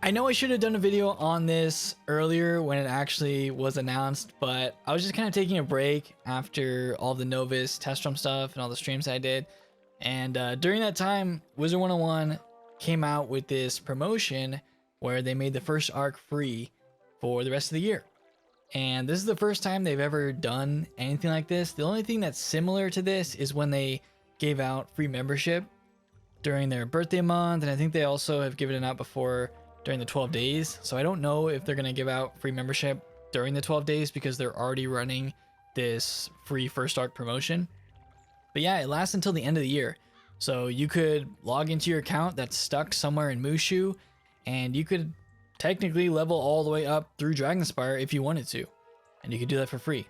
I know I should have done a video on this earlier when it actually was announced, but I was just kind of taking a break after all the Novus test room stuff and all the streams I did. And during that time, Wizard101 came out with this promotion where they made the first arc free for the rest of the year. And this is the first time they've ever done anything like this. The only thing that's similar to this is when they gave out free membership during their birthday month. And I think they also have given it out before during the 12 days. So I don't know if they're going to give out free membership during the 12 days because they're already running this free first arc promotion. But yeah, it lasts until the end of the year. So you could log into your account that's stuck somewhere in Mushu, and you could technically level all the way up through Dragonspire if you wanted to. And you could do that for free.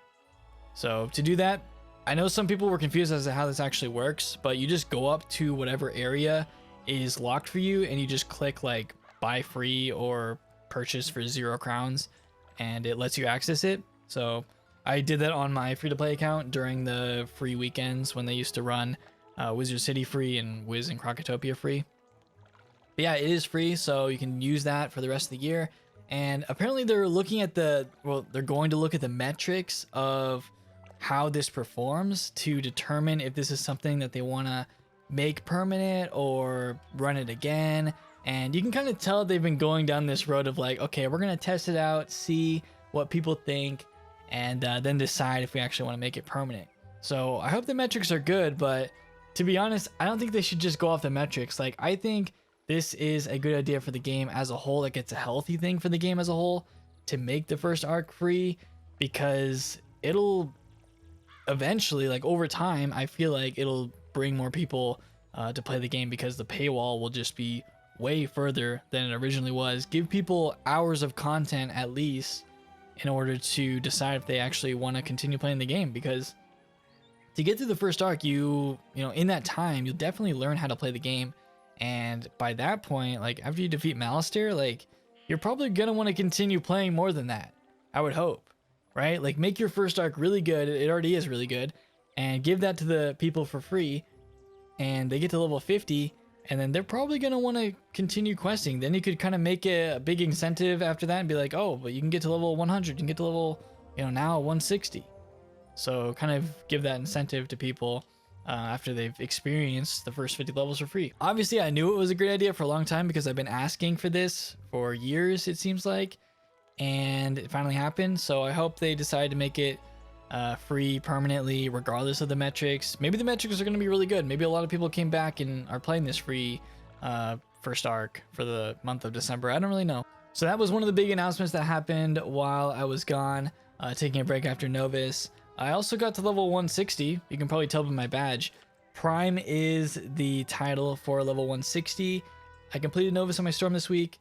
So to do that, I know some people were confused as to how this actually works, but you just go up to whatever area is locked for you and you just click like buy free or purchase for 0 crowns and it lets you access it. So I did that on my free-to-play account during the free weekends when they used to run Wizard City free and Wiz and Krokotopia free. But yeah, it is free, so you can use that for the rest of the year. And apparently they're looking at they're going to look at the metrics of how this performs to determine if this is something that they want to make permanent or run it again. And you can kind of tell they've been going down this road of like, okay, we're going to test it out, see what people think, and then decide if we actually want to make it permanent. So I hope the metrics are good, but to be honest, I don't think they should just go off the metrics. Like, I think this is a good idea for the game as a whole. Like, it's a healthy thing for the game as a whole to make the first arc free, because it'll eventually, like over time, I feel like it'll bring more people to play the game because the paywall will just be way further than it originally was. Give people hours of content at least in order to decide if they actually want to continue playing the game, because to get through the first arc, you know, in that time, you'll definitely learn how to play the game. And by that point, like after you defeat Malistaire, like you're probably going to want to continue playing more than that. I would hope, right? Like make your first arc really good. It already is really good, and give that to the people for free, and they get to level 50, and then they're probably going to want to continue questing. Then you could kind of make a big incentive after that and be like, oh, but you can get to level 100, you can get to level, you know, now 160. So kind of give that incentive to people after they've experienced the first 50 levels for free. Obviously, I knew it was a great idea for a long time because I've been asking for this for years, it seems like, and it finally happened. So I hope they decide to make it free permanently, regardless of the metrics. Maybe the metrics are going to be really good. Maybe a lot of people came back and are playing this free first arc for the month of December. I don't really know. So that was one of the big announcements that happened while I was gone, taking a break after Novus. I also got to level 160. You can probably tell by my badge. Prime is the title for level 160. I completed Novus on my Storm this week.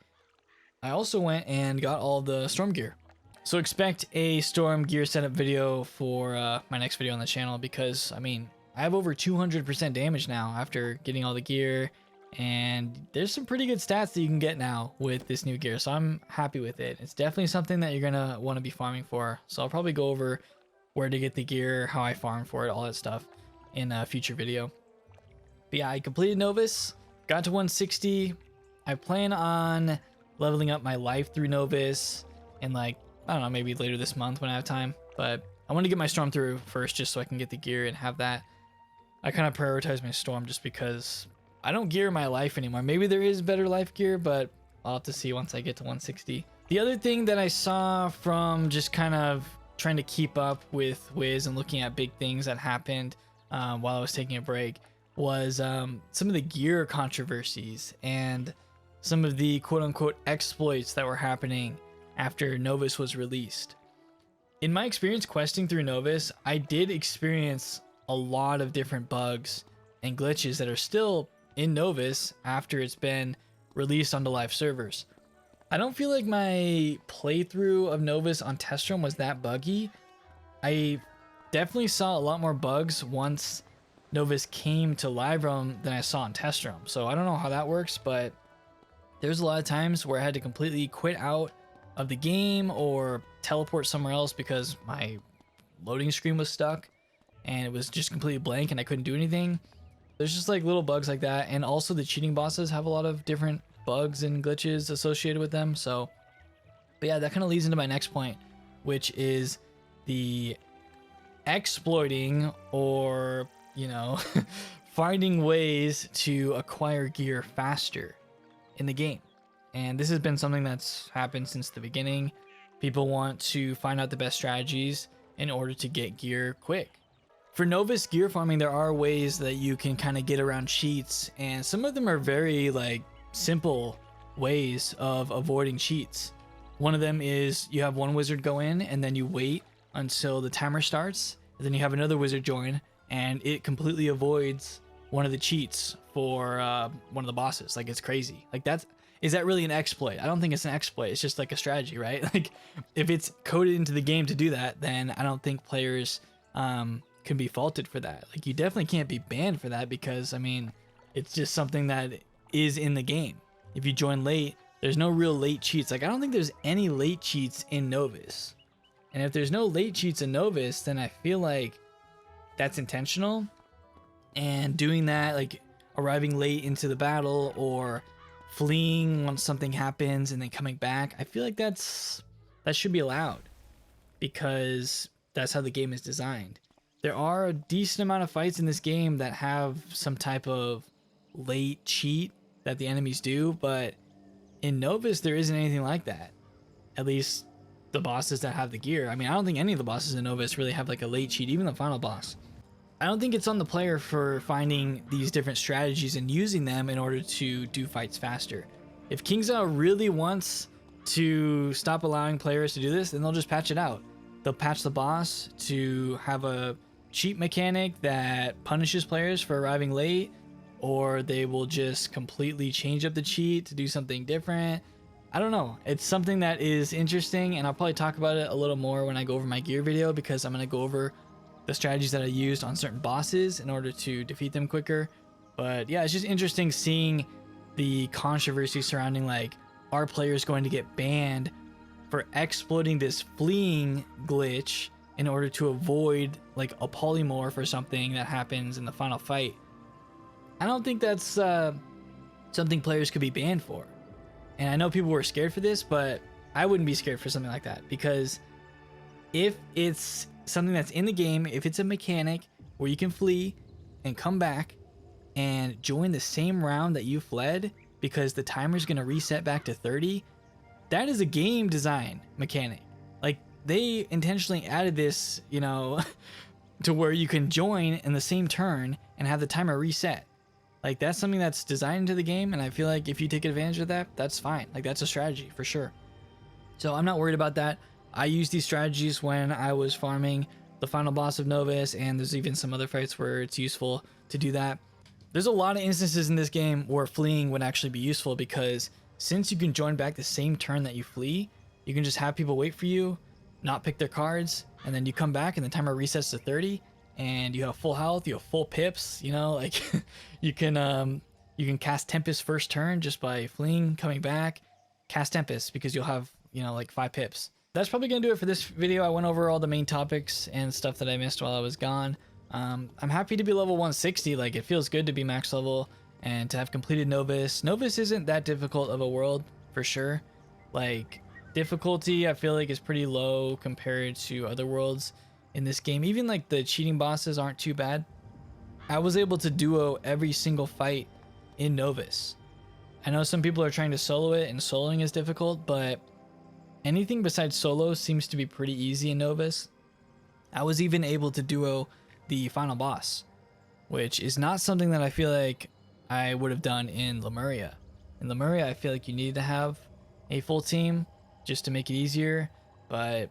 I also went and got all the Storm gear. So expect a Storm gear setup video for my next video on the channel, because, I mean, I have over 200% damage now after getting all the gear, and there's some pretty good stats that you can get now with this new gear, so I'm happy with it. It's definitely something that you're going to want to be farming for, so I'll probably go over where to get the gear, how I farm for it, all that stuff in a future video. But yeah, I completed Novus, got to 160. I plan on leveling up my life through Novus and, like, I don't know, maybe later this month when I have time, but I want to get my Storm through first just so I can get the gear and have that. I kind of prioritize my Storm just because I don't gear my life anymore. Maybe there is better life gear, but I'll have to see once I get to 160. The other thing that I saw from just kind of trying to keep up with Wiz and looking at big things that happened while I was taking a break was some of the gear controversies and some of the quote-unquote exploits that were happening after Novus was released. In my experience questing through Novus, I did experience a lot of different bugs and glitches that are still in Novus after it's been released onto live servers. I don't feel like my playthrough of Novus on test room was that buggy. I definitely saw a lot more bugs once Novus came to live room than I saw on test room. So I don't know how that works, but there's a lot of times where I had to completely quit out of the game or teleport somewhere else because my loading screen was stuck and it was just completely blank and I couldn't do anything. There's just like little bugs like that, and also the cheating bosses have a lot of different bugs and glitches associated with them. So, but yeah, that kind of leads into my next point, which is the exploiting, or, you know, finding ways to acquire gear faster in the game. And this has been something that's happened since the beginning. People want to find out the best strategies in order to get gear quick. For Novus gear farming, there are ways that you can kind of get around cheats, and some of them are very like simple ways of avoiding cheats. One of them is you have one wizard go in and then you wait until the timer starts, and then you have another wizard join, and it completely avoids one of the cheats for one of the bosses. Like, it's crazy. Like, is that really an exploit? I don't think it's an exploit. It's just like a strategy, right? Like, if it's coded into the game to do that, then I don't think players can be faulted for that. Like, you definitely can't be banned for that, because I mean, it's just something that is in the game. If you join late, there's no real late cheats. Like, I don't think there's any late cheats in Novus. And if there's no late cheats in Novus, then I feel like that's intentional. And doing that, like arriving late into the battle or fleeing once something happens and then coming back, I feel like that should be allowed, because that's how the game is designed. There are a decent amount of fights in this game that have some type of late cheat that the enemies do, but in Novus there isn't anything like that. At least the bosses that have the gear. I mean, I don't think any of the bosses in Novus really have like a late cheat, even the final boss. I don't think it's on the player for finding these different strategies and using them in order to do fights faster. If KingsIsle really wants to stop allowing players to do this, then they'll just patch it out. They'll patch the boss to have a cheat mechanic that punishes players for arriving late, or they will just completely change up the cheat to do something different. I don't know. It's something that is interesting, and I'll probably talk about it a little more when I go over my gear video, because I'm going to go over the strategies that I used on certain bosses in order to defeat them quicker. But yeah, it's just interesting seeing the controversy surrounding, like, are players going to get banned for exploiting this fleeing glitch in order to avoid like a polymorph or something that happens in the final fight. I don't think that's something players could be banned for. And I know people were scared for this, but I wouldn't be scared for something like that, because if it's something that's in the game, if it's a mechanic where you can flee and come back and join the same round that you fled because the timer's going to reset back to 30, that is a game design mechanic. Like, they intentionally added this, you know, to where you can join in the same turn and have the timer reset. Like, that's something that's designed into the game, and I feel like if you take advantage of that, that's fine. Like, that's a strategy for sure. So I'm not worried about that. I used these strategies when I was farming the final boss of Novus, and there's even some other fights where it's useful to do that. There's a lot of instances in this game where fleeing would actually be useful, because since you can join back the same turn that you flee, you can just have people wait for you, not pick their cards, and then you come back and the timer resets to 30, and you have full health, you have full pips, you know, like you can cast Tempest first turn just by fleeing, coming back, cast Tempest, because you'll have, you know, like 5 pips. That's probably gonna do it for this video. I went over all the main topics and stuff that I missed while I was gone. I'm happy to be level 160. Like, it feels good to be max level and to have completed Novus. Novus isn't that difficult of a world, for sure. Like, difficulty I feel like is pretty low compared to other worlds in this game. Even like the cheating bosses aren't too bad. I was able to duo every single fight in Novus. I know some people are trying to solo it, and soloing is difficult, but anything besides solo seems to be pretty easy in Novus. I was even able to duo the final boss, which is not something that I feel like I would have done in Lemuria. In Lemuria, I feel like you needed to have a full team just to make it easier, but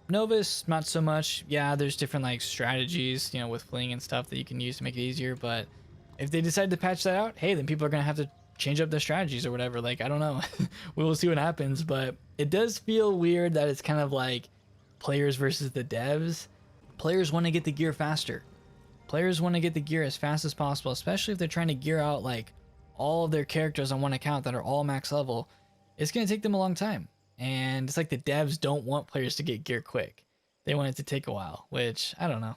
Novus, not so much. Yeah, there's different like strategies, you know, with fleeing and stuff that you can use to make it easier, but if they decide to patch that out, hey, then people are gonna have to change up their strategies or whatever. Like, I don't know. We will see what happens, but it does feel weird that it's kind of like players versus the devs. Players want to get the gear faster. Players want to get the gear as fast as possible, especially if they're trying to gear out like all of their characters on one account that are all max level. It's going to take them a long time. And it's like the devs don't want players to get gear quick. They want it to take a while, which I don't know.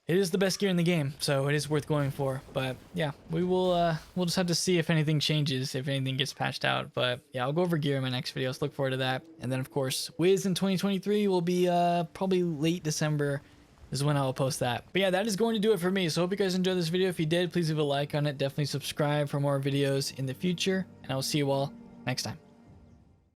it is the best gear in the game, so it is worth going for. But yeah, we'll just have to see if anything changes, if anything gets patched out. But yeah, I'll go over gear in my next video, so look forward to that. And then of course, Wiz in 2023 will be probably late December is when I'll post that. But yeah, that is going to do it for me. So hope you guys enjoyed this video. If you did, please leave a like on it. Definitely subscribe for more videos in the future, and I will see you all next time.